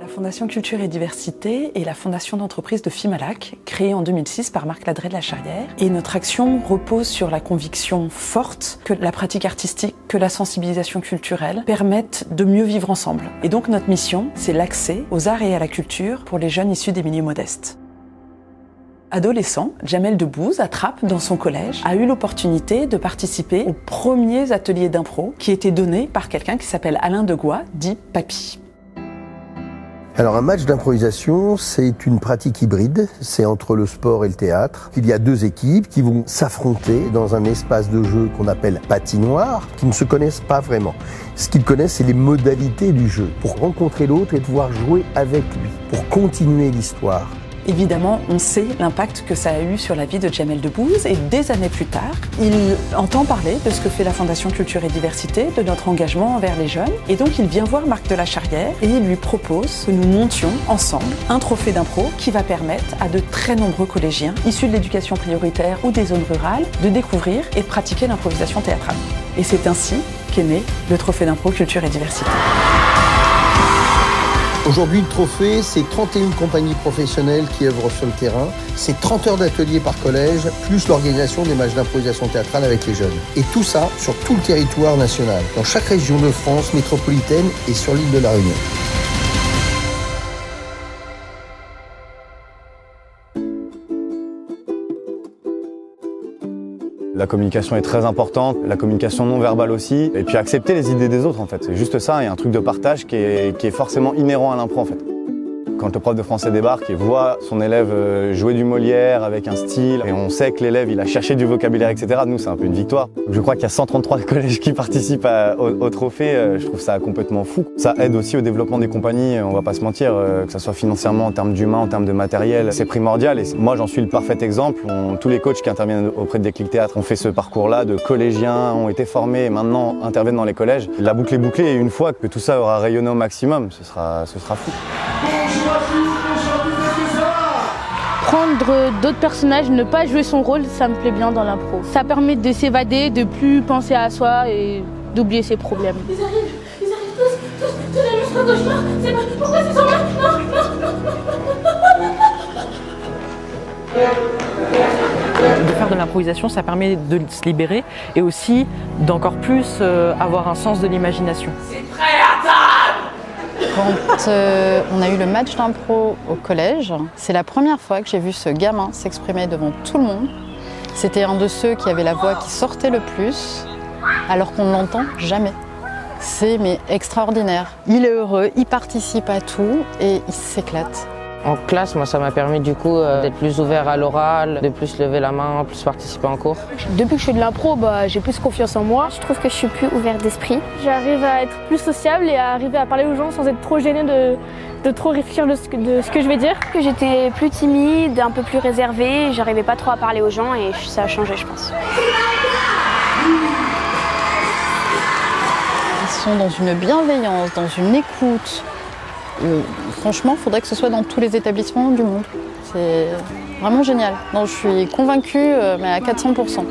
La Fondation Culture et Diversité est la fondation d'entreprise de Fimalac, créée en 2006 par Marc Ladré de la Charrière. Et notre action repose sur la conviction forte que la pratique artistique, que la sensibilisation culturelle permettent de mieux vivre ensemble. Et donc notre mission, c'est l'accès aux arts et à la culture pour les jeunes issus des milieux modestes. Adolescent, Jamel Debbouze, à Trappes, dans son collège, a eu l'opportunité de participer aux premiers ateliers d'impro qui étaient donnés par quelqu'un qui s'appelle Alain Degois, dit Papy. Alors un match d'improvisation, c'est une pratique hybride, c'est entre le sport et le théâtre. Il y a deux équipes qui vont s'affronter dans un espace de jeu qu'on appelle patinoire, qui ne se connaissent pas vraiment. Ce qu'ils connaissent, c'est les modalités du jeu, pour rencontrer l'autre et pouvoir jouer avec lui, pour continuer l'histoire. Évidemment, on sait l'impact que ça a eu sur la vie de Jamel Debbouze et des années plus tard, il entend parler de ce que fait la Fondation Culture et Diversité, de notre engagement envers les jeunes. Et donc il vient voir Marc de la Charrière et il lui propose que nous montions ensemble un trophée d'impro qui va permettre à de très nombreux collégiens issus de l'éducation prioritaire ou des zones rurales de découvrir et de pratiquer l'improvisation théâtrale. Et c'est ainsi qu'est né le trophée d'impro Culture et Diversité. Aujourd'hui, le trophée, c'est 31 compagnies professionnelles qui œuvrent sur le terrain. C'est 30 heures d'ateliers par collège, plus l'organisation des matchs d'improvisation théâtrale avec les jeunes. Et tout ça sur tout le territoire national, dans chaque région de France métropolitaine et sur l'île de la Réunion. La communication est très importante, la communication non verbale aussi, et puis accepter les idées des autres en fait. C'est juste ça, il y a un truc de partage qui est forcément inhérent à l'impro en fait. Quand le prof de français débarque et voit son élève jouer du Molière avec un style, et on sait que l'élève il a cherché du vocabulaire, etc., nous c'est un peu une victoire. Je crois qu'il y a 133 collèges qui participent au trophée, je trouve ça complètement fou. Ça aide aussi au développement des compagnies, on va pas se mentir, que ça soit financièrement, en termes d'humain, en termes de matériel, c'est primordial. Et moi j'en suis le parfait exemple, tous les coachs qui interviennent auprès de Déclic Théâtre ont fait ce parcours-là, de collégiens, ont été formés et maintenant interviennent dans les collèges. La boucle est bouclée et une fois que tout ça aura rayonné au maximum, ce sera fou. Prendre d'autres personnages, ne pas jouer son rôle, ça me plaît bien dans l'impro. Ça permet de s'évader, de plus penser à soi et d'oublier ses problèmes. Ils arrivent tous les monstres cauchemars. Pourquoi ils sont là? De faire de l'improvisation, ça permet de se libérer et aussi d'encore plus avoir un sens de l'imagination. C'est prêt à table! Quand on a eu le match d'impro au collège, c'est la première fois que j'ai vu ce gamin s'exprimer devant tout le monde. C'était un de ceux qui avait la voix qui sortait le plus, alors qu'on ne l'entend jamais. C'est extraordinaire. Il est heureux, il participe à tout et il s'éclate. En classe, moi, ça m'a permis du coup d'être plus ouvert à l'oral, de plus lever la main, plus participer en cours. Depuis que je fais de l'impro, j'ai plus confiance en moi. Je trouve que je suis plus ouverte d'esprit. J'arrive à être plus sociable et à arriver à parler aux gens sans être trop gênée de trop réfléchir de ce que je vais dire. J'étais plus timide, un peu plus réservée, j'arrivais pas trop à parler aux gens et ça a changé, je pense. Ils sont dans une bienveillance, dans une écoute. Franchement, il faudrait que ce soit dans tous les établissements du monde. C'est vraiment génial. Donc, je suis convaincue, mais à 400%.